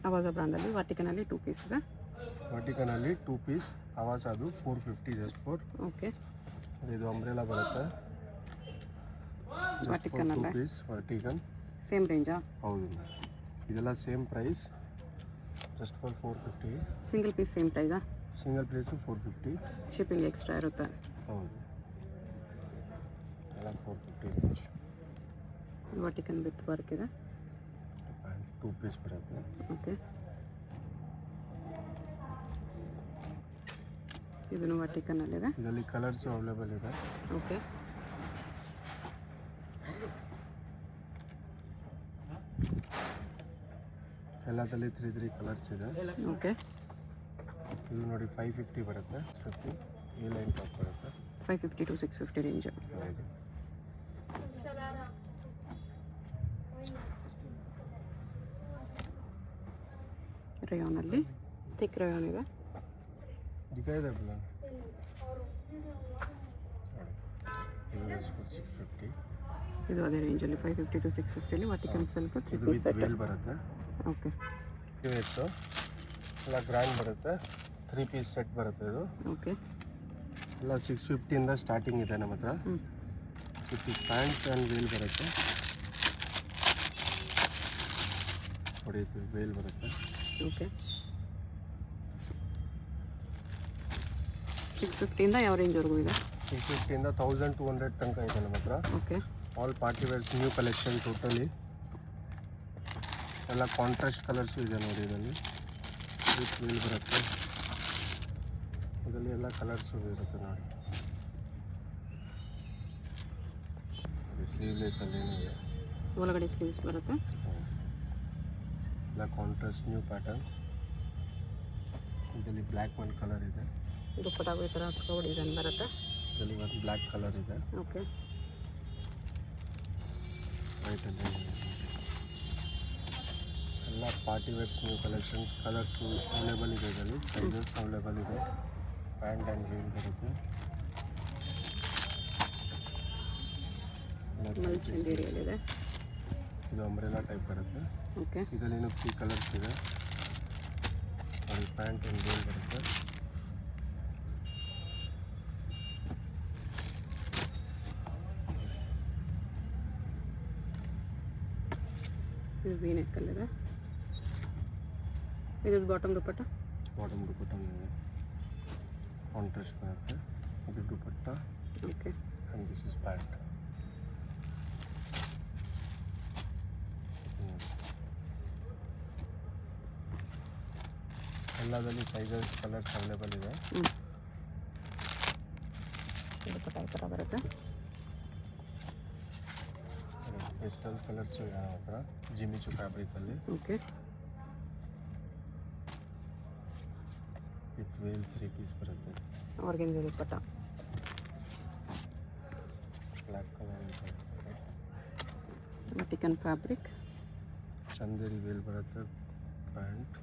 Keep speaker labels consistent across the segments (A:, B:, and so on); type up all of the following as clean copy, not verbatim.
A: ಅವಾಜ ಬ್ರಾಂಡಲ್ಲಿ ವಾಟಿಕನಲ್ಲಿ 2 piece ಇದೆ.
B: ವಾಟಿಕನಲ್ಲಿ 2 piece ಅವಾಜ ಅದು 450 ಜಸ್ಟ್ ಫಾರ್.
A: ಓಕೆ.
B: ಇದು ಅಂಬ್ರೆಲಾ ಬರುತ್ತೆ.
A: ವಾಟಿಕನ್
B: 2 ಪೀಸ್ ವಾಟಿಕನ್
A: ಸೇಮ್ ರೇಂಜಾ?
B: ಹೌದು, ಇದೆಲ್ಲ same price just for 450.
A: Single piece same ಪ್ರೈಸಾ?
B: Single price 450.
A: ಶಿಪ್ಪಿಂಗ್ ಎಕ್ಸ್ಟ್ರಾ ಇರುತ್ತೆ.
B: ಹೌದು, ಎಲ್ಲ 450 ರೇಂಜ್.
A: ವಾಟಿಕನ್ ವಿತ್ ವರ್ಕ್ ಇದೆ.
B: 2 ಪೀಸ್ ಬರುತ್ತೆ.
A: ಓಕೆ. ಇದನ್ನು ವಾಟಿಕನ್ನಲ್ಲಿದೆ.
B: ಇದರಲ್ಲಿ ಕಲರ್ಸು ಅವೈಲೇಬಲ್ ಇದೆ.
A: ಓಕೆ.
B: ಎಲ್ಲದಲ್ಲಿ 3 ಕಲರ್ಸ್ ಇದೆ.
A: ಓಕೆ.
B: ಇದು ನೋಡಿ 550 ಬರುತ್ತೆ. 50 ಈ ಲೈನ್ ಟಾಪ್ ಬರುತ್ತೆ.
A: 550 to 650 ರೇಂಜ್.
B: ಹೌದು.
A: ರೇಯಾನಲ್ಲಿ ಥಿಕ್ ರೇಯಾನ್ ಇದೆ.
B: ದಿಕ್ಕಾಯಿದೆ ಇದು 650.
A: ಇದು ಅದೇ ರೇಂಜಲ್ಲಿ 550 to 650 ವಾಟಿಕನ್ ಸಿಲ್ಕ್ 3
B: ಇದು
A: ಪೀಸ್ ಸೆಟ್
B: ವೇಲ್ ಬರುತ್ತೆ.
A: ಓಕೆ.
B: ಇದು ಎಲ್ಲ ಗ್ರ್ಯಾಂಡ್ ಬರುತ್ತೆ. 3 ಪೀಸ್ ಸೆಟ್ ಬರುತ್ತೆ ಇದು.
A: ಓಕೆ.
B: ಎಲ್ಲ 650 ಇಂದ ಸ್ಟಾರ್ಟಿಂಗ್ ಇದೆ ನಮ್ಮ ಹತ್ರ. 6 ಪೀಸ್ ಪ್ಯಾಂಟ್ ಆ್ಯಂಡ್ ವೇಲ್ ಬರುತ್ತೆ. ನೋಡಿ ಇದು ವೇಲ್ ಬರುತ್ತೆ.
A: ಓಕೆ. 650 ಇಂದ ಯಾವ ರೇಂಜ್ವರೆಗೂ ಇದೆ?
B: 650 ಇಂದ 1200 ತನಕ ಇದೆ ನಮ್ಮ ಹತ್ರ.
A: Okay.
B: All party wares new collection totally. ಎಲ್ಲ ಕಾಂಟ್ರಾಸ್ಟ್ ಕಲರ್ಸು ಇದೆ ನೋಡಿ ಇದರಲ್ಲಿ. ವಿತ್ ವೇಲ್ ಬರುತ್ತೆ. ಇದರಲ್ಲಿ ಎಲ್ಲ ಕಲರ್ಸು ಇರುತ್ತೆ ನೋಡಿ. ಸ್ಲೀವ್ಲೆಸ್ಸಲ್ಲಿ ಇದೆ.
A: ಒಳಗಡೆ ಸ್ಲೀವ್ಸ್ ಬರುತ್ತೆ.
B: ಎಲ್ಲ ಕಾಂಟ್ರಾಸ್ಟ್ ನ್ಯೂ ಪ್ಯಾಟರ್ನ್. ಇದರಲ್ಲಿ ಬ್ಲ್ಯಾಕ್ ಒಂದು ಕಲರ್ ಇದೆ.
A: ದುಪ್ಪಟ್ಟಾಗೂ ಈ ಥರ ಕೋ ಡಿಸೈನ್ ಬರುತ್ತೆ.
B: ಇದರಲ್ಲಿ ಒಂದು ಬ್ಲ್ಯಾಕ್ ಕಲರ್ ಇದೆ.
A: ಓಕೆ.
B: ವೈಟಲ್ಲಿ ಎಲ್ಲ party wares new collection colours available ಇದೆ. ಇದರಲ್ಲಿ ಸೈಜಸ್ ಅವೈಲೇಬಲ್ ಇದೆ. ಪ್ಯಾಂಟ್ ಆ್ಯಂಡ್ ವೇಲ್ ಬರುತ್ತೆ.
A: ಮಲ್ಚಂದೇರಿಯಲ್ಲಿದೆ.
B: ಇದು ಅಂಬ್ರೆಲಾ ಟೈಪ್ ಬರುತ್ತೆ.
A: ಓಕೆ.
B: ಇದರಲ್ಲಿನೂ 3 ಕಲರ್ಸ್ ಇದೆ. ಪ್ಯಾಂಟ್ ಆ್ಯಂಡ್ ವೇಲ್ ಬರುತ್ತೆ.
A: ಇದು ವಿ ನೆಕ್ಕಲ್ಲಿದೆ. ಇದು ಬಾಟಮ್ ದುಪ್ಪಟ್ಟ.
B: ಬಾಟಮ್ ದುಪ್ಪಟ್ಟ ಕಾಂಟ್ರಾಸ್ಟ್ ಬರುತ್ತೆ. ಇದು ದುಪ್ಪಟ್ಟ.
A: Okay.
B: And this is pant. ಎಲ್ಲದರಲ್ಲಿ ಸೈಜಸ್ ಕಲರ್ಸ್ ಅವೈಲೇಬಲ್ ಇದೆ.
A: ದುಪ್ಪಟ್ಟ ಈ ಥರ ಬರುತ್ತೆ.
B: ಪೇಸ್ಟಲ್ ಕಲರ್ಸು ಇದೆ ನಮ್ಮ ಹತ್ರ ಜಿಮಿಚು ಫ್ಯಾಬ್ರಿಕಲ್ಲಿ.
A: ಓಕೆ.
B: ವಿತ್ ವೇಲ್ 3 ಪೀಸ್ ಬರುತ್ತೆ.
A: ಆರ್ಗೆನ್ಜಾ ದುಪ್ಪಟ್ಟ.
B: ಬ್ಲ್ಯಾಕ್ ಕಲರ್
A: ವಾಟಿಕನ್ ಫ್ಯಾಬ್ರಿಕ್.
B: ಚಂದೇರಿ ವೇಲ್ ಬರುತ್ತೆ. ಪ್ಯಾಂಟ್.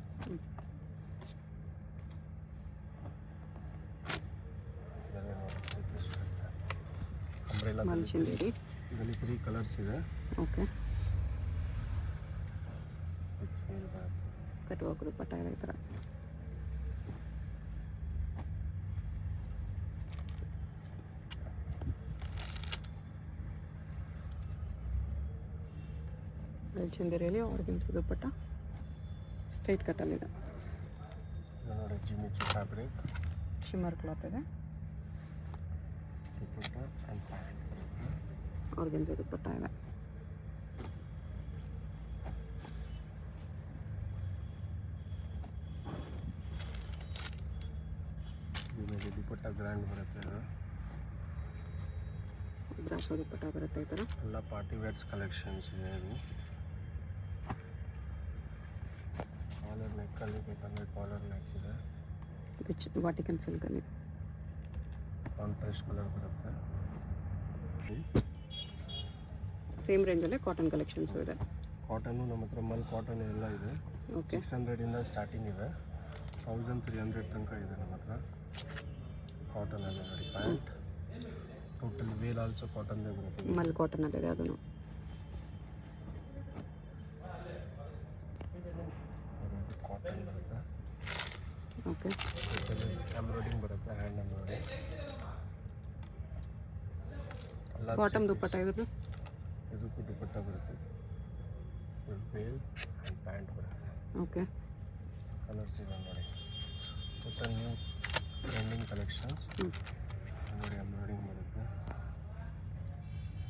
B: ಅಂಬ್ರೆಲಾ
A: ಮಲ್ಚಂದೇರಿ.
B: ಇದರಲ್ಲಿ 3 ಕಲರ್ಸ್ ಇದೆ.
A: ಓಕೆ.
B: ವಿತ್ ವೇಲ್ ಬರುತ್ತೆ.
A: ಕಟ್ವಾಕ್ ದುಪ್ಪಟ್ಟ ಇದೆ ಈ ಥರ. ಮಲ್ಚಂದೇರಿಯಲ್ಲಿ ಆರ್ಗೆನ್ಜಾ ದುಪ್ಪಟ್ಟ ಸ್ಟ್ರೈಟ್ ಕಟ್ಟಲ್ಲಿದೆ.
B: ಇದು ನೋಡಿ ಜಿಮಿಚು ಫ್ಯಾಬ್ರಿಕ್.
A: ಶಿಮ್ಮರ್ ಕ್ಲಾತ್ ಇದೆ.
B: ದುಪ್ಪಟ್ಟ ಆ್ಯಂಡ್ ಪ್ಯಾಂಟ್ ಬರುತ್ತೆ.
A: ಆರ್ಗೆನ್ಜಾ ದುಪ್ಪಟ್ಟ ಇದೆ.
B: ಇದು ನೋಡಿ ದುಪ್ಪಟ್ಟ ಗ್ರ್ಯಾಂಡ್ ಬರುತ್ತೆ. ಇದು
A: ಬ್ರಾಸೋ ದುಪ್ಪಟ್ಟ ಬರುತ್ತೆ ಈ ಥರ.
B: ಎಲ್ಲ ಪಾರ್ಟಿ ವೇರ್ಸ್ ಕಲೆಕ್ಷನ್ಸ್ ಇದೆ. ಇದು ಕಾಲರ್ ನೆಕ್ಕಲ್ಲಿ ಬೇಕಂದರೆ ಕಾಲರ್ ನೆಕ್ ಇದೆ.
A: ವಾಟಿಕನ್ ಸಿಲ್ಕಲ್ಲಿ
B: ಕಾಂಟ್ರಾಸ್ಟ್ ಕಲರ್ ಬರುತ್ತೆ.
A: ಸೇಮ್ ರೇಂಜಲ್ಲೇ ಕಾಟನ್ ಕಲೆಕ್ಷನ್ಸು ಇದೆ.
B: ಕಾಟನ್ನು ನಮ್ಮ ಹತ್ರ ಮಲ್ ಕಾಟನ್ ಎಲ್ಲ ಇದೆ.
A: ಓಕೆ.
B: 600 ಇಂದ ಸ್ಟಾರ್ಟಿಂಗ್ ಇದೆ. 1300 ತನಕ ಇದೆ ನಮ್ಮ ಹತ್ರ. ಕಾಟನ್ ಎಲ್ಲ ನೋಡಿ. ಪ್ಯಾಂಟ್ ಟೋಟಲಿ ವೇಲ್ ಆಲ್ಸೋ ಕಾಟನ್ದೇ ಬರುತ್ತೆ.
A: ಮಲ್ ಕಾಟನಲ್ಲಿದೆ ಅದನ್ನು.
B: ಬರುತ್ತೆ ಹ್ಯಾಂಡ್ ಎಂಬ್ರಾಯ್ಡ್ರಿ. ಎಲ್ಲ
A: ಬಾಟಮ್ ದುಪ್ಪಟ್ಟ ಇದ್ರದ್ದು
B: ಇದಕ್ಕೂ ದುಪ್ಪಟ್ಟ ಬರುತ್ತೆ. ವೇಲ್ ಆ್ಯಂಡ್ ಪ್ಯಾಂಟ್ ಬರುತ್ತೆ.
A: ಓಕೆ.
B: ಕಲರ್ಸ್ ಇದೆ ನೋಡಿ. Total new trending collections. ನೋಡಿ ಎಂಬ್ರಾಯ್ಡಿಂಗ್ ಬರುತ್ತೆ.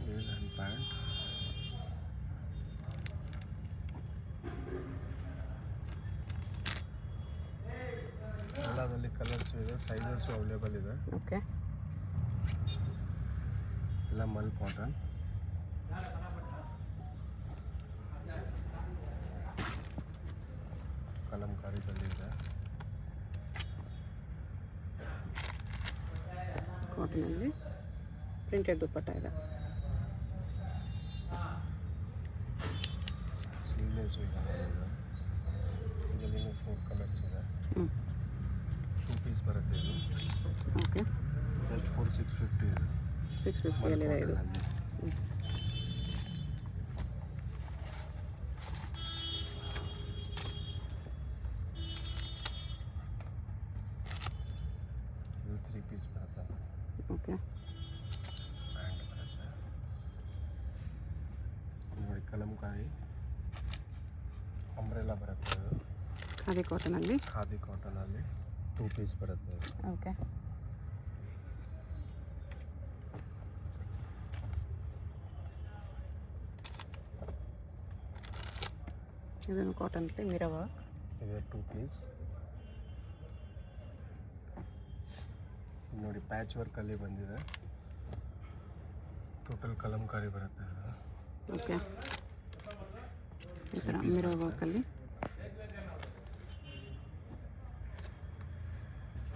B: Veil and pant. ಎಲ್ಲದಲ್ಲಿ ಕಲರ್ಸ್ ಇದೆ, ಸೈಜಸ್ಸು ಅವೈಲೇಬಲ್ ಇದೆ.
A: ಓಕೆ.
B: ಎಲ್ಲ ಮಲ್ ಕಾಟನ್. ಕಲಂಕಾರಿದಲ್ಲಿ ಇದೆ.
A: ಕಾಟನಲ್ಲಿ ಪ್ರಿಂಟೆಡ್ ದುಪ್ಪಟ್ಟ ಇದೆ.
B: ಸ್ಲೀವ್ಲೆಸ್ ಇದೆ ನೋಡಿ. ಇದರಲ್ಲಿ 4 ಕಲರ್ಸ್ ಇದೆ. 2 ಪೀಸ್ ಬರುತ್ತೆ ಇದು.
A: ಓಕೆ.
B: ಜಸ್ಟ್ ಫಾರ್ 650 ಇದೆ.
A: 650 ಇದೆ ಇದು.
B: ಇದು 3 ಪೀಸ್ ಬರುತ್ತೆ.
A: ಓಕೆ.
B: ಪ್ಯಾಂಟ್ ಬರುತ್ತೆ ನೋಡಿ. ಕಲಂಕಾರಿ ಅಂಬ್ರೆಲಾ ಬರುತ್ತೆ ಇದು.
A: ಖಾದಿ ಕಾಟನಲ್ಲಿ.
B: ಖಾದಿ ಕಾಟನಲ್ಲಿ 2 ಪೀಸ್ ಬರುತ್ತೆ ಇದು.
A: ಓಕೆ. ಇದನ್ನು ಕಾಟನ್ಗೆ ಮಿರರ್ ವರ್ಕ್
B: ಇದೆ. 2 ಪೀಸ್ ನೋಡಿ. ಪ್ಯಾಚ್ ವರ್ಕಲ್ಲಿ ಬಂದಿದೆ. ಟೋಟಲ್ ಕಲಂಕಾರಿ ಬರುತ್ತೆ ಇದು.
A: ಓಕೆ. ಈ ಥರ ಮಿರರ್ ವರ್ಕಲ್ಲಿ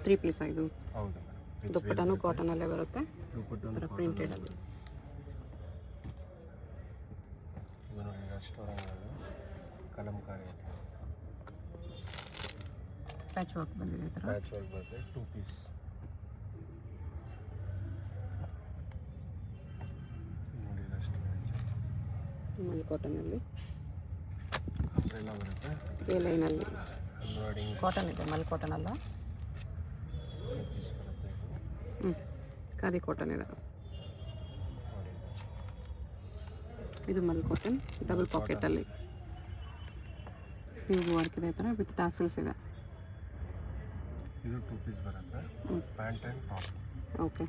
A: 3 ಪೀಸ್ ಇದು.
B: ಹೌದು.
A: ದುಪ್ಪಟ್ಟನು ಕಾಟನಲ್ಲೇ ಬರುತ್ತೆ.
B: ದುಪ್ಪಟ್ಟು
A: ಪ್ರಿಂಟೆಡ್ ಅಲ್ಲಿ.
B: ಇದು ನೋಡಿ ರೆಸ್ಟೋರೆಂಟಲ್ಲಿ ಕಲಂಕಾರಿ
A: ಪ್ಯಾಚ್ ವರ್ಕ್ ಬಂದಿದೆ. ಈ ಥರ
B: ಪ್ಯಾಚ್ ವರ್ಕ್ ಬರುತ್ತೆ. 2 ಪೀಸ್ ನೋಡಿ. ರೆಸ್ಟೋರೆಂಟ್
A: ಮಲ್ ಕಾಟನಲ್ಲಿ
B: ಅಂಬ್ರೆಲಾ ಬರುತ್ತೆ.
A: ಎ ಲೈನಲ್ಲಿ
B: ಎಂಬ್ರಾಯ್ಡಿಂಗ್
A: ಕಾಟನ್ ಇದೆ. ಮಲ್ ಕಾಟನ್ ಅಲ್ಲ.
B: 2 ಪೀಸ್ ಬರುತ್ತೆ ಇದು.
A: ಖಾದಿ ಕಾಟನ್ ಇದೆ.
B: ನೋಡಿ
A: ಇದು ಮಲ್ ಕಾಟನ್ ಡಬಲ್ ಪಾಕೆಟಲ್ಲಿ ಸ್ಲೀವ್ ವರ್ಕ್ ಇದೆ. ಈ ಥರ ವಿತ್ ಟಾಸಲ್ಸ್ ಇದೆ.
B: ಇದು 2 ಪೀಸ್ ಬರುತ್ತೆ. Pant and top.
A: ಓಕೆ.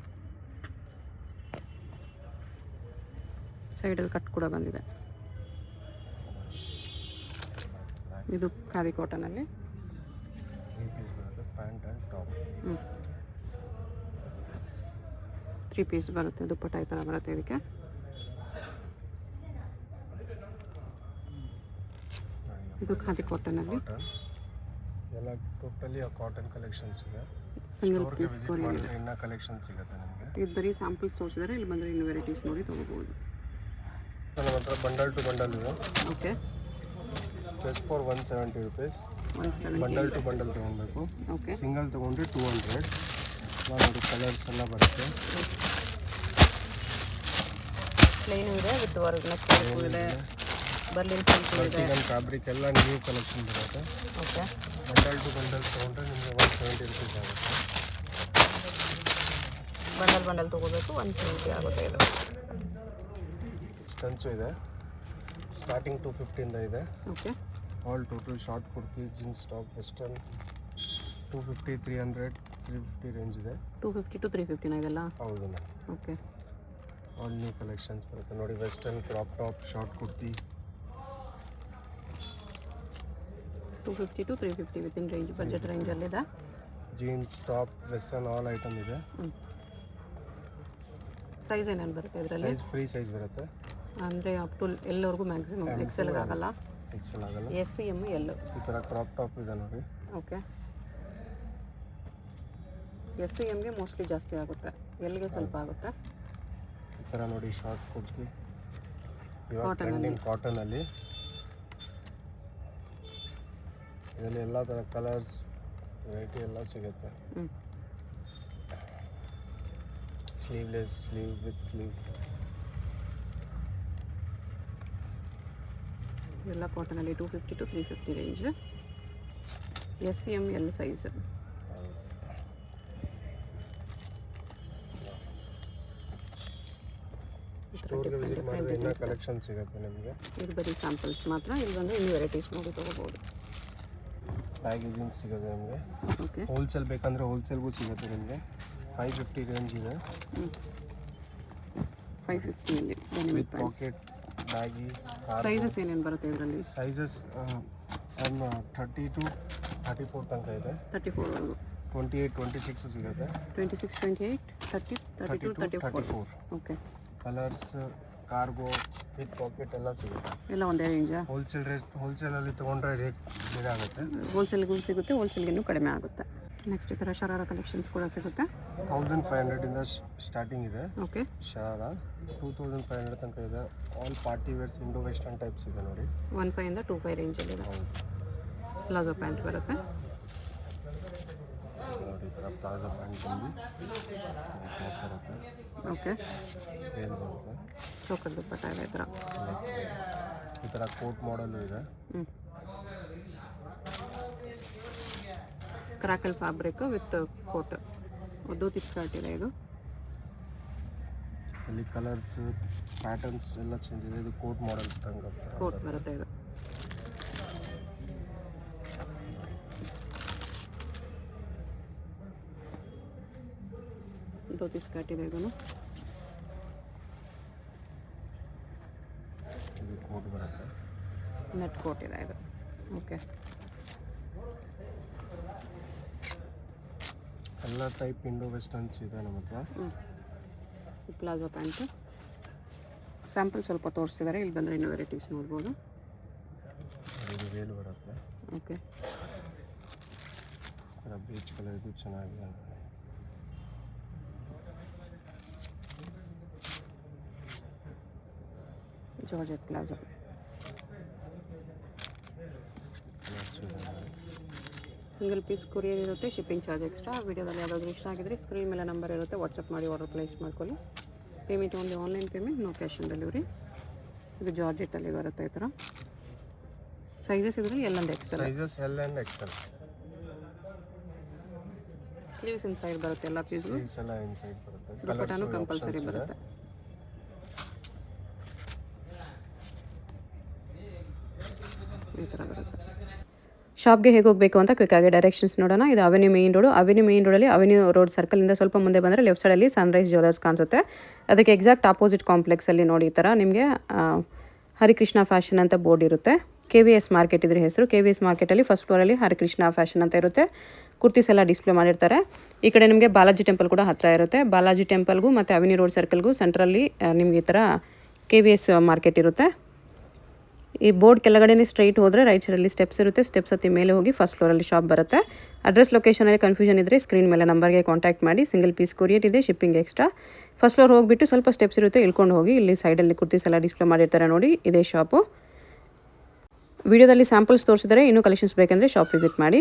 A: ಸೈಡಲ್ಲಿ ಕಟ್ ಕೂಡ ಬಂದಿದೆ. ಇದು ಖಾದಿ ಕಾಟನಲ್ಲಿ
B: 3 ಪೀಸ್ ಬರುತ್ತೆ. Pant and top.
A: 3 ಪೀಸ್ ಬರುತ್ತೆ. ದುಪ್ಪಟ್ಟ ಈ ಥರ ಬರುತ್ತೆ ಇದಕ್ಕೆ. ಇದು ಖಾದಿ ಕಾಟನಲ್ಲಿ
B: ಕಾಟನ್ ಎಲ್ಲ ಟೋಟಲಿ ಕಾಟನ್ ಕಲೆಕ್ಷನ್ಸ್ ಇದೆ.
A: ಸಿಂಗಲ್
B: ಸ್ಟೋರ್ಗೆ
A: ಪೀಸ್
B: ವಿಸಿಟ್ ಮಾಡಿದ್ರೆ ಇನ್ನೂ ಕಲೆಕ್ಷನ್ ಸಿಗುತ್ತೆ ನಿಮಗೆ.
A: ಇದು ಬರೀ ಸ್ಯಾಂಪಲ್ಸ್ ತೋರಿಸಿದರೆ ಇಲ್ಲಿ ಬಂದರೆ ಇನ್ನು ವೆರೈಟೀಸ್ ನೋಡಿ ತೊಗೋಬೋದು.
B: ನಮ್ಮ ಹತ್ರ ಬಂಡಲ್ ಟು ಬಂಡಲ್ ಇದೆ.
A: Okay.
B: Just for 170 rupees.
A: 170.
B: Bundle to bundle ತೊಗೊಬೇಕು.
A: ಓಕೆ.
B: ಸಿಂಗಲ್ ತೊಗೊಂಡ್ರೆ 200. ನೋಡಿ ಕಲರ್ಸ್ ಎಲ್ಲ ಬರುತ್ತೆ.
A: ಪ್ಲೇನು ಇದೆ ವಿತ್ ವರ್ಕ್ ನೆಕ್ ವರ್ಕು ಇದೆ. ಬರ್ಲಿನ್ ಸಿಲ್ಕು ಇದೆ.
B: ಚಿಕನ್ ಫ್ಯಾಬ್ರಿಕ್ ಎಲ್ಲ ನ್ಯೂ ಕಲೆಕ್ಷನ್ ಬರುತ್ತೆ.
A: ಓಕೆ.
B: ಬಂಡಲ್ ಟು ಬಂಡಲ್ ತೊಗೊಂಡ್ರೆ ನಿಮಗೆ 170 ರುಪೀಸ್ ಆಗುತ್ತೆ.
A: ಬಂಡಲ್ ತೊಗೋಬೇಕು 170 ಆಗುತ್ತೆ. ಇದು
B: ಸ್ಟನ್ಸು ಇದೆ. ಸ್ಟಾರ್ಟಿಂಗ್ 250 ಇಂದ ಇದೆ.
A: Okay.
B: All total short kurti, jeans top, western 250, 300, 350 range ಇದೆ.
A: 250 to 350 ಇದೆಲ್ಲ.
B: ಹೌದು ma'am.
A: Okay.
B: All new collections ಬರುತ್ತೆ ನೋಡಿ. Western crop top, short kurti
A: 250 to 350 within range, budget ರೇಂಜಲ್ಲಿದೆ.
B: Jeans top, western all item ಇದೆ.
A: ಸೈಜ್ ಏನೇನು ಬರುತ್ತೆ ಇದರಲ್ಲಿ?
B: ಸೈಜ್ ಫ್ರೀ ಸೈಜ್ ಬರುತ್ತೆ.
A: ಅಂದರೆ ಅಪ್ ಟು ಎಲ್ಲವರೆಗೂ ಮ್ಯಾಕ್ಸಿಮಮ್ ಎಕ್ಸೆಲ್ಗೆ ಆಗಲ್ಲ.
B: ಎಕ್ಸೆಲ್ ಆಗಲ್ಲ.
A: S C M L.
B: ಈ ಥರ ಕ್ರಾಪ್ ಟಾಪ್ ಇದೆ ನೋಡಿ.
A: ಓಕೆ. ಎಸ್ ಸಿ ಎಮ್ಗೆ ಮೋಸ್ಟ್ಲಿ ಜಾಸ್ತಿ ಆಗುತ್ತೆ, ಎಲ್ಗೆ ಸ್ವಲ್ಪ ಆಗುತ್ತೆ.
B: ಈ ಥರ ನೋಡಿ ಶಾರ್ಟ್ ಕುರ್ತಿ ಇವಾಗ ಟ್ರೆಂಡಿಂಗ್ ಕಾಟನಲ್ಲಿ. ಇದರಲ್ಲಿ ಎಲ್ಲ ಥರ ಕಲರ್ಸ್ ವೆರೈಟಿ ಎಲ್ಲ ಸಿಗುತ್ತೆ. ಸ್ಲೀವ್ಲೆಸ್, ಸ್ಲೀವ್ ವಿತ್ ಸ್ಲೀವ್
A: ಎಲ್ಲ ಕಾಟನಲ್ಲಿ 250 to 350 range. S C M L size.
B: ಸ್ಟೋರ್ಗೆ ವಿಸಿಟ್ ಮಾಡಿದ್ರೆ ಇನ್ನೂ ಕಲೆಕ್ಷನ್ ಸಿಗುತ್ತೆ ನಿಮಗೆ.
A: ಇದು ಬರೀ ಸ್ಯಾಂಪಲ್ಸ್ ಮಾತ್ರ. ಇಲ್ಲಿ ಬಂದರೆ ಇನ್ನು ವೆರೈಟೀಸ್ ನೋಡಿ ತೊಗೋಬೋದು.
B: ಪ್ಯಾಕೇಜಿಂಗ್ ಸಿಗುತ್ತೆ ನಿಮಗೆ.
A: ಓಕೆ,
B: ಹೋಲ್ಸೇಲ್ ಬೇಕಂದರೆ ಹೋಲ್ಸೇಲ್ಗೂ ಸಿಗುತ್ತೆ ನಿಮಗೆ. 550 ರೇಂಜ್ ಇದೆ.
A: 550
B: ವಿತ್ ಪಾಕೆಟ್ ಬ್ಯಾಗಿ.
A: ಸೈಜಸ್ ಏನೇನು ಬರುತ್ತೆ ಇದರಲ್ಲಿ?
B: ಸೈಜಸ್ 30 to 34 ತನಕ ಇದೆ.
A: 34 ವರೆಗೂ.
B: 28, 26 ಸಿಗುತ್ತೆ.
A: 26, 28, 30, 32, 34. Okay.
B: Colours, cargo with packet ಎಲ್ಲ ಸಿಗುತ್ತೆ.
A: ಎಲ್ಲ ಒಂದೇ ರೇಂಜಾ?
B: ಹೋಲ್ಸೇಲಲ್ಲಿ ತೊಗೊಂಡ್ರೆ ರೇಟ್ ಬೇರೆ ಆಗುತ್ತೆ.
A: ಹೋಲ್ಸೇಲ್ಗೂ ಸಿಗುತ್ತೆ, ಹೋಲ್ಸೇಲ್ಗಿನ್ನೂ ಕಡಿಮೆ ಆಗುತ್ತೆ. ನೆಕ್ಸ್ಟ್ ಈ ಥರ ಶರಾರ ಕಲೆಕ್ಷನ್ಸ್ ಕೂಡ ಸಿಗುತ್ತೆ.
B: 1500 ಇಂದ ಸ್ಟಾರ್ಟಿಂಗ್ ಇದೆ.
A: ಓಕೆ.
B: ಶರಾರ 2500 ತನಕ ಇದೆ. All party wears Indo western types ಇದೆ ನೋಡಿ.
A: 15 ಇಂದ 25 ರೇಂಜಲ್ಲಿ ಇದೆ. ಪ್ಲಾಜೋ ಪ್ಯಾಂಟ್ ಬರುತ್ತೆ
B: ನೋಡಿ. ಈ ಥರ ಪ್ಲಾಜೋ ಪ್ಯಾಂಟ್ ಬಂದು ಬರುತ್ತೆ.
A: ಓಕೆ.
B: ಏನು ಬರುತ್ತೆ,
A: ಚೌಕಟ್ ದುಪ್ಪಟ್ಟ ಇದೆ ಈ ಥರ.
B: ಈ ಥರ ಕೋಟ್ ಮಾಡಲು ಇದೆ.
A: Crackle fabric with coat. Dhoti skirt ಇದೆ ಇದು.
B: ಇಲ್ಲಿ ಕಲರ್ಸ್ ಪ್ಯಾಟರ್ನ್ಸ್ ಎಲ್ಲ ಚೇಂಜ್ ಇದೆ. ಇದು ಕೋಟ್ ಮಾಡಲ್ ತನಕ
A: ಕೋಟ್ ಬರುತ್ತೆ ಇದು. ಧೋತಿ ಸ್ಕರ್ಟ್ ಇದೆ ಇದನ್ನು.
B: ಇದು ಕೋಟ್ ಬರುತ್ತೆ.
A: ನೆಟ್ ಕೋಟ್ ಇದೆ ಇದು. ಓಕೆ.
B: ಎಲ್ಲ ಟೈಪ್ ಇಂಡೋ ವೆಸ್ಟರ್ನ್ಸ್ ಇದೆ ನಮ್ಮ ಹತ್ರ.
A: ಪ್ಲಾಜೋ ಪ್ಯಾಂಟು ಸ್ಯಾಂಪಲ್ ಸ್ವಲ್ಪ ತೋರಿಸಿದ್ದಾರೆ. ಇಲ್ಲಿ ಬಂದರೆ ಇನ್ನೂ ವೆರೈಟೀಸ್ ನೋಡ್ಬೋದು.
B: ಇದು ವೇಲ್ ಬರುತ್ತೆ.
A: ಓಕೆ.
B: ಬೀಚ್ ಕಲರ್ ಇದು ಚೆನ್ನಾಗಿದೆ.
A: Georgette palazzo. Single piece courier ಇರುತ್ತೆ. Shipping charge extra. ವಿಡಿಯೋದಲ್ಲಿ ಯಾವುದಾದ್ರೂ ಇಷ್ಟ ಆಗಿದ್ರೆ ಸ್ಕ್ರೀನ್ ಮೇಲೆ ನಂಬರ್ ಇರುತ್ತೆ, ವಾಟ್ಸಪ್ ಮಾಡಿ ಆರ್ಡರ್ ಪ್ಲೇಸ್ ಮಾಡ್ಕೊಳ್ಳಿ. Payment only online payment, no cash on delivery. ಇದು ಜಾರ್ಜೆಟಲ್ಲಿ ಬರುತ್ತೆ ಈ ಥರ. ಸೈಜಸ್ ಇದರಲ್ಲಿ L and XL.
B: Sizes L and XL.
A: Sleeves inside ಬರುತ್ತೆ ಎಲ್ಲ ಪೀಸ್ಗೂ.
B: ಸ್ಲೀವ್ಸ್ ಎಲ್ಲ ಇನ್ಸೈಡ್ ಬರುತ್ತೆ.
A: ದುಪ್ಪಟ್ಟಾನು ಕಂಪಲ್ಸರಿ ಬರುತ್ತೆ. ಈ ಥರ ಬರುತ್ತೆ. ಶಾಪ್ಗೆ ಹೇಗೆ ಹೋಗಬೇಕು ಅಂತ ಕ್ವಿಕ್ಕಾಗಿ ಡೈರೆಕ್ಷನ್ಸ್ ನೋಡೋಣ. ಇದು avenue main road. Avenue main ರೋಡಲ್ಲಿ ಅವೆನ್ಯೂ ರೋಡ್ ಸರ್ಕಲಿಂದ ಸ್ವಲ್ಪ ಮುಂದೆ ಬಂದರೆ ಲೆಫ್ಟ್ ಸೈಡಲ್ಲಿ ಸನ್ರೈಸ್ ಜ್ಯುವೆಲರ್ಸ್ ಕಾಣಿಸುತ್ತೆ. ಅದಕ್ಕೆ ಎಕ್ಸಾಕ್ಟ್ ಆಪೋಸಿಟ್ ಕಾಂಪ್ಲೆಕ್ಸಲ್ಲಿ ನೋಡಿ ಈ ಥರ ನಿಮಗೆ ಹರಿಕೃಷ್ಣ ಫ್ಯಾಷನ್ ಅಂತ ಬೋರ್ಡ್ ಇರುತ್ತೆ. KVS ಮಾರ್ಕೆಟ್ ಇದ್ರ ಹೆಸರು. KVS ಮಾರ್ಕೆಟಲ್ಲಿ ಫಸ್ಟ್ ಫ್ಲೋರಲ್ಲಿ ಹರಿಕೃಷ್ಣ ಫ್ಯಾಷನ್ ಅಂತ ಇರುತ್ತೆ. ಕುರ್ತೀಸ್ ಎಲ್ಲ ಡಿಸ್ಪ್ಲೇ ಮಾಡಿರ್ತಾರೆ. ಈ ಕಡೆ ನಿಮಗೆ ಬಾಲಾಜಿ ಟೆಂಪಲ್ ಕೂಡ ಹತ್ತಿರ ಇರುತ್ತೆ. ಬಾಲಾಜಿ ಟೆಂಪಲ್ಗೂ ಮತ್ತು ಅವೆನ್ಯೂ ರೋಡ್ ಸರ್ಕಲ್ಗೂ ಸೆಂಟ್ರಲ್ಲಿ ನಿಮಗೆ ಈ ಥರ KVS ಮಾರ್ಕೆಟ್ ಇರುತ್ತೆ. ಈ ಬೋರ್ಡ್ ಕೆಳಗಡೆನೇ ಸ್ಟ್ರೈಟ್ ಹೋದರೆ ರೈಟ್ ಸೈಡಲ್ಲಿ ಸ್ಟೆಪ್ಸ್ ಇರುತ್ತೆ. ಸ್ಟೆಪ್ಸ್ ಹತ್ತಿ ಮೇಲೆ ಹೋಗಿ ಫಸ್ಟ್ ಫ್ಲೋರಲ್ಲಿ ಶಾಪ್ ಬರುತ್ತೆ. ಅಡ್ರೆಸ್ ಲೊಕೇಶನಲ್ಲಿ ಕನ್ಫ್ಯೂಷನ್ ಇದ್ದರೆ ಸ್ಕ್ರೀನ್ ಮೇಲೆ ನಂಬರ್ಗೆ ಕಾಂಟ್ಯಾಕ್ಟ್ ಮಾಡಿ. ಸಿಂಗಲ್ ಪೀಸ್ ಕೊರಿಯರ್ ಇದೆ, ಶಿಪ್ಪಿಂಗ್ ಎಕ್ಸ್ಟ್ರಾ. ಫಸ್ಟ್ ಫ್ಲೋರ್ ಹೋಗಿಬಿಟ್ಟು ಸ್ವಲ್ಪ ಸ್ಟೆಪ್ಸ್ ಇರುತ್ತೆ, ಇಳ್ಕೊಂಡು ಹೋಗಿ ಇಲ್ಲಿ ಸೈಡಲ್ಲಿ ಕುರ್ತೀಸ್ ಎಲ್ಲ ಡಿಸ್ಪ್ಲೇ ಮಾಡಿರ್ತಾರೆ ನೋಡಿ, ಇದೇ ಶಾಪು. ವಿಡಿಯೋದಲ್ಲಿ ಸ್ಯಾಂಪಲ್ಸ್ ತೋರಿಸಿದರೆ ಇನ್ನೂ ಕಲೆಕ್ಷನ್ಸ್ ಬೇಕೆಂದರೆ ಶಾಪ್ ವಿಸಿಟ್ ಮಾಡಿ.